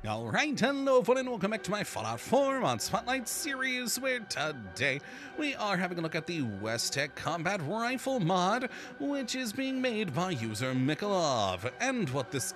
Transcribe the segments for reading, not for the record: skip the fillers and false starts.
Alright, hello everyone and welcome back to my Fallout 4 on Spotlight series, where today we are having a look at the West Tek Combat Rifle mod, which is being made by user MacLeod. And what this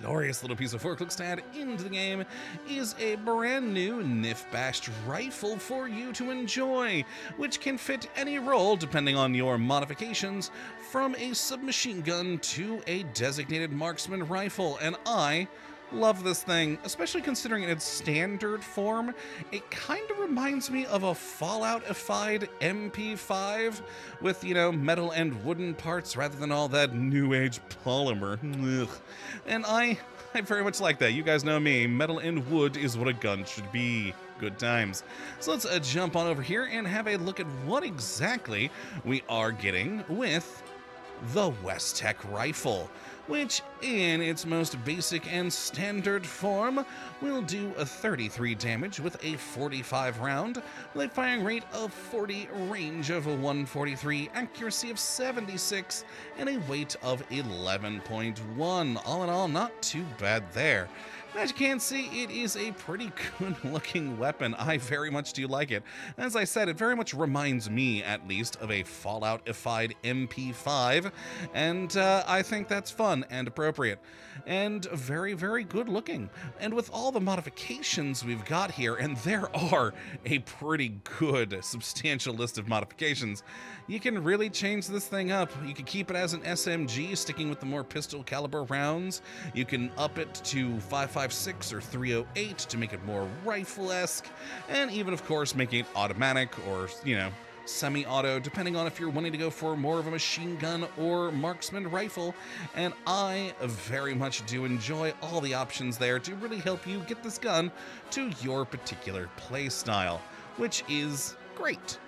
glorious little piece of work looks to add into the game is a brand new Nifbashed rifle for you to enjoy, which can fit any role depending on your modifications, from a submachine gun to a designated marksman rifle. And I love this thing, especially considering in its standard form. It kind of reminds me of a Fallout-ified MP5 with, metal and wooden parts rather than all that new age polymer. Ugh. And I very much like that. You guys know me. Metal and wood is what a gun should be. Good times. So let's jump on over here and have a look at what exactly we are getting with the West Tek Rifle, which in its most basic and standard form will do a 33 damage with a 45 round, with a firing rate of 40, range of 143, accuracy of 76, and a weight of 11.1. All in all, not too bad there. As you can see, it is a pretty good looking weapon. I very much do like it. As I said, it very much reminds me, at least, of a Fallout-ified MP5, and I think that's fun and appropriate, and very, very good looking. And with all the modifications we've got here, and there are a pretty good, substantial list of modifications, you can really change this thing up. You can keep it as an SMG, sticking with the more pistol caliber rounds. You can up it to 5.56 or 308 to make it more rifle-esque, and even, of course, making it automatic or, semi-auto, depending on if you're wanting to go for more of a machine gun or marksman rifle. And I very much do enjoy all the options there to really help you get this gun to your particular play style, which is great.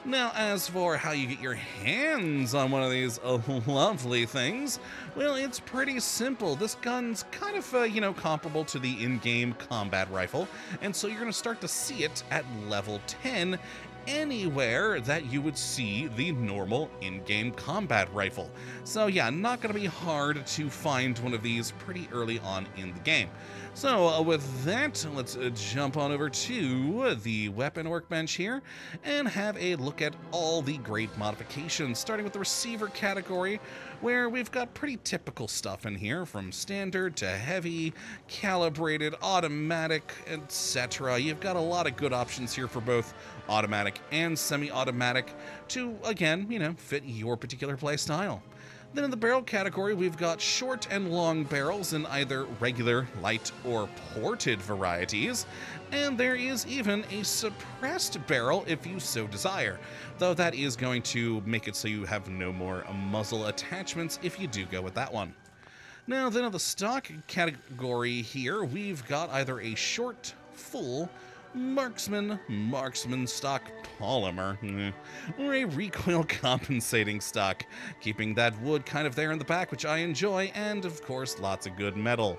Now, as for how you get your hands on one of these lovely things, well, it's pretty simple. This gun's kind of, comparable to the in-game combat rifle, and so you're going to start to see it at level 10 anywhere that you would see the normal in-game combat rifle. So yeah, not going to be hard to find one of these pretty early on in the game. So with that, let's jump on over to the weapon workbench here and have a look at all the great modifications, starting with the receiver category, where we've got pretty typical stuff in here, from standard to heavy, calibrated, automatic, etc. You've got a lot of good options here for both automatic and semi-automatic to, again, fit your particular play style. Then in the barrel category, we've got short and long barrels in either regular, light, or ported varieties, and there is even a suppressed barrel if you so desire, though that is going to make it so you have no more muzzle attachments if you do go with that one. Now then, in the stock category here, we've got either a short, full, marksman stock polymer, or a recoil compensating stock, keeping that wood kind of there in the back, which I enjoy, and of course lots of good metal.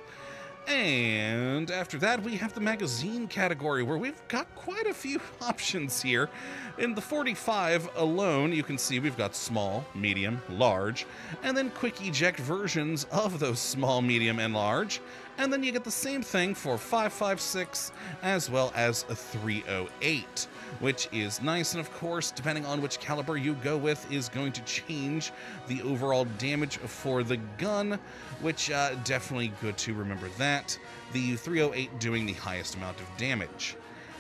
And after that, we have the magazine category, where we've got quite a few options here. In the 45 alone, you can see we've got small, medium, large, and then quick eject versions of those small, medium, and large. And then you get the same thing for 5.56 as well as a 308, which is nice. And of course, depending on which caliber you go with, is going to change the overall damage for the gun, which definitely good to remember that. The 308 doing the highest amount of damage.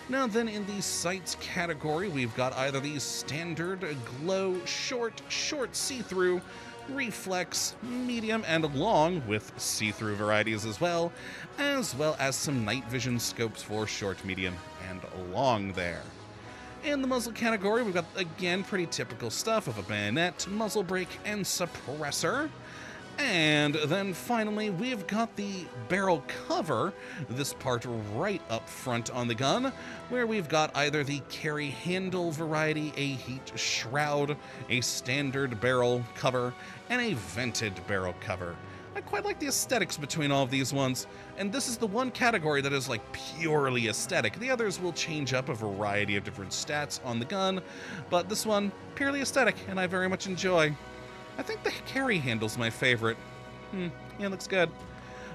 Now then, in the sights category, we've got either the standard, glow, short see-through, reflex, medium, and long, with see-through varieties as well as some night vision scopes for short, medium, and long there. In the muzzle category, we've got, again, pretty typical stuff of a bayonet, muzzle brake, and suppressor. And then finally, we've got the barrel cover, this part right up front on the gun, where we've got either the carry handle variety, a heat shroud, a standard barrel cover, and a vented barrel cover. I quite like the aesthetics between all of these ones, and this is the one category that is like purely aesthetic. The others will change up a variety of different stats on the gun, but this one, purely aesthetic, and I very much enjoy. I think the carry handle's my favorite. Yeah, looks good.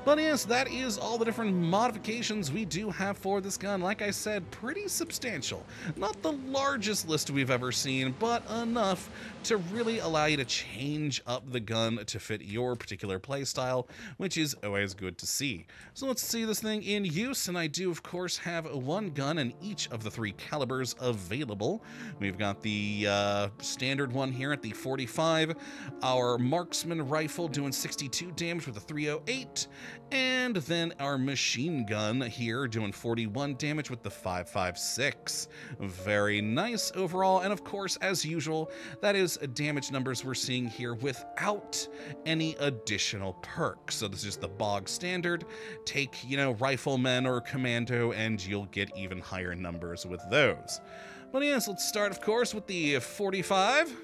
But yes, that is all the different modifications we do have for this gun. Like I said, pretty substantial. Not the largest list we've ever seen, but enough to really allow you to change up the gun to fit your particular playstyle, which is always good to see. So let's see this thing in use, and I do of course have one gun in each of the 3 calibers available. We've got the standard one here at the 45, our marksman rifle doing 62 damage with a 308, and then our machine gun here doing 41 damage with the 5.56. Very nice overall, and of course, as usual, that is damage numbers we're seeing here without any additional perks. So this is the bog standard. Take, you know, rifleman or commando, and you'll get even higher numbers with those. But yes, let's start, of course, with the 45.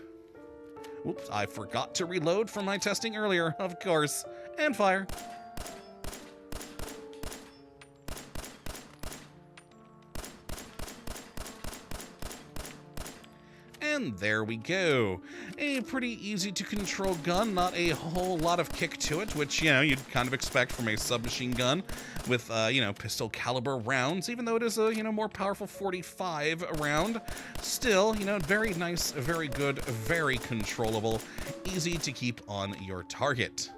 Whoops, I forgot to reload from my testing earlier, of course, and fire. And there we go. A pretty easy to control gun, not a whole lot of kick to it, which, you know, you'd kind of expect from a submachine gun with, you know, pistol caliber rounds, even though it is a, you know, more powerful 45 round. Still, you know, very nice, very good, very controllable, easy to keep on your target.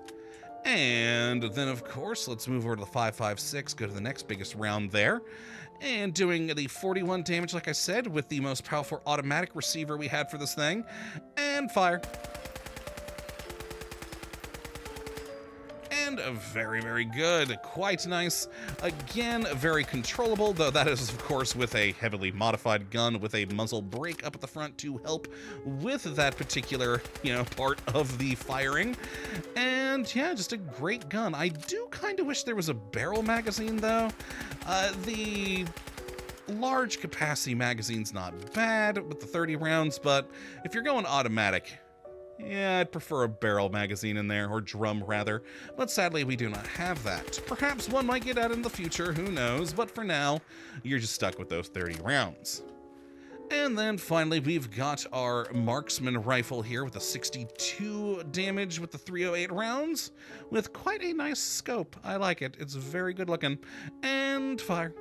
And then, of course, let's move over to the 5.56, go to the next biggest round there. And doing the 41 damage, like I said, with the most powerful automatic receiver we had for this thing. And fire. And very, very good. Quite nice. Again, very controllable, though that is, of course, with a heavily modified gun with a muzzle brake up at the front to help with that particular, you know, part of the firing. And yeah, just a great gun. I do kind of wish there was a barrel magazine, though. The large capacity magazine's not bad with the 30 rounds, but if you're going automatic, yeah, I'd prefer a barrel magazine in there, or drum rather, but sadly we do not have that. Perhaps one might get out in the future, who knows, but for now, you're just stuck with those 30 rounds. And then finally, we've got our marksman rifle here with a 62 damage with the 308 rounds, with quite a nice scope. I like it. It's very good looking. And fire.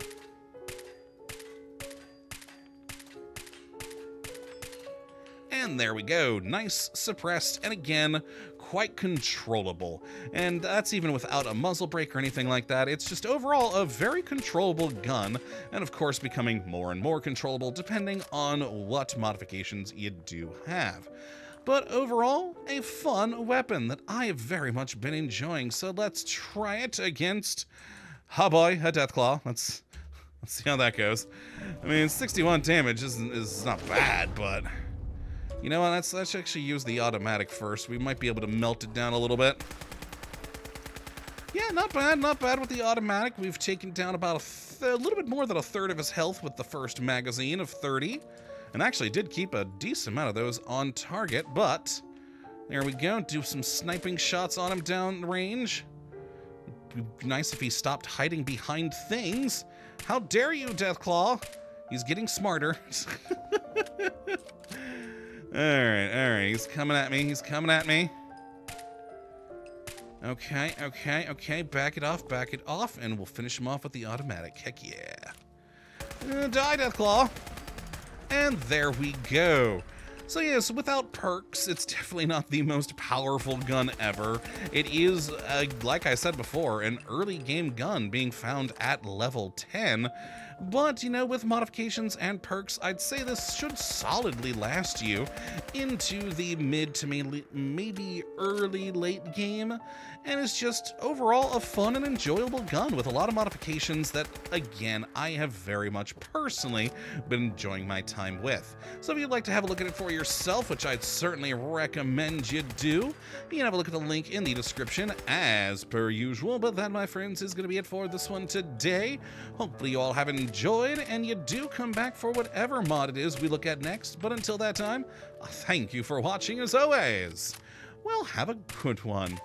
And there we go. Nice, suppressed, and again, quite controllable. And that's even without a muzzle brake or anything like that. It's just overall a very controllable gun, and of course becoming more and more controllable depending on what modifications you do have. But overall, a fun weapon that I have very much been enjoying. So let's try it against, oh boy, a Deathclaw. Let's see how that goes. I mean, 61 damage is not bad, but you know what, let's actually use the automatic first. We might be able to melt it down a little bit. Yeah, not bad with the automatic. We've taken down about a little bit more than a third of his health with the first magazine of 30. And actually did keep a decent amount of those on target, but there we go. Do some sniping shots on him down range. It'd be nice if he stopped hiding behind things. How dare you, Deathclaw? He's getting smarter. Alright, he's coming at me, Okay, back it off, and we'll finish him off with the automatic. Heck yeah. Die, Deathclaw. And there we go. So yes, without perks, it's definitely not the most powerful gun ever. It is, like I said before, an early game gun being found at level 10. But, you know, with modifications and perks, I'd say this should solidly last you into the mid to maybe early late game. And it's just overall a fun and enjoyable gun with a lot of modifications that, again, I have very much personally been enjoying my time with. So if you'd like to have a look at it for yourself, which I'd certainly recommend you do, you can have a look at the link in the description as per usual. But that, my friends, is going to be it for this one today. Hopefully you all have enjoyed, and you do come back for whatever mod it is we look at next. But until that time, thank you for watching as always. Well, have a good one.